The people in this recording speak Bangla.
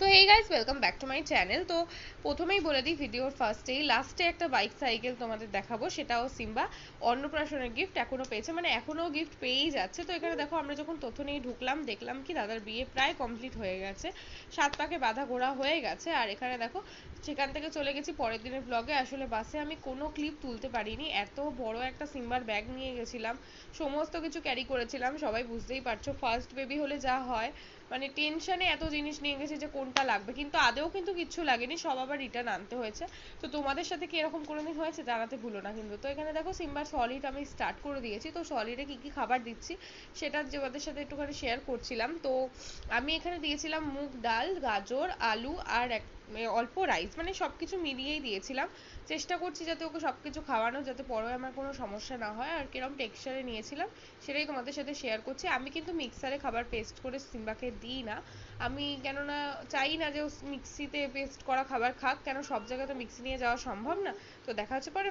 তো এই guys welcome back to my channel. তো প্রথমেই বলে দিই ভিডিওর ফার্স্টেই লাস্টে একটা বাইক সাইকেল তোমাদের দেখাবো, সেটাও সিম্বা অন্নপ্রাশনের গিফট এখনো পেয়েছে, মানে এখনো গিফট পেয়েই যাচ্ছে। তো এখানে দেখো আমরা যখন তথ্য নিয়ে ঢুকলাম দেখলাম কি দাদার বিয়ে প্রায় কমপ্লিট হয়ে গেছে, 7 পাকে বাঁধা ঘোরা হয়ে গেছে। আর এখানে দেখো সেখান থেকে চলে গেছি পরের দিনের ব্লগে। আসলে বাসে আমি কোনো ক্লিপ তুলতে পারিনি, এত বড় একটা সিম্বার ব্যাগ নিয়ে গেছিলাম, সমস্ত কিছু ক্যারি করেছিলাম। সবাই বুঝতেই পারছো ফার্স্ট বেবি হলে যা হয়, মানে টেনশনে এত জিনিস নিয়ে গেছি যে কোনটা লাগবে, কিন্তু আদেও কিন্তু কিচ্ছু লাগেনি, সব আবার রিটার্ন আনতে হয়েছে। তো তোমাদের সাথে কি এরকম কোনোদিন হয়েছে জানাতে ভুলো না কিন্তু। তো এখানে দেখো সিম্বার সলিড আমি স্টার্ট করে দিয়েছি। তো সলিডে কি কি খাবার দিচ্ছি সেটা তোমাদের সাথে একটুখানি শেয়ার করছিলাম। তো আমি এখানে দিয়েছিলাম মুগ ডাল, গাজর, আলু আর অল্প রাইস, মানে সব কিছু মিলিয়েই দিয়েছিলাম। চেষ্টা করছি যাতে ওকে সব কিছু খাওয়ানো, যাতে পরে আমার কোনো সমস্যা না হয়। আর কিরম টেক্সচারে নিয়েছিলাম সেটাই তোমাদের সাথে শেয়ার করছি। আমি কিন্তু মিক্সারে খাবার পেস্ট করে সিম্বাকে দিই না, আমি কেননা চাই না যে ও মিক্সিতে পেস্ট করা খাবার খাক, কেন সব জায়গায় তো মিক্সি নিয়ে যাওয়া সম্ভব না। তো দেখা হচ্ছে পরে।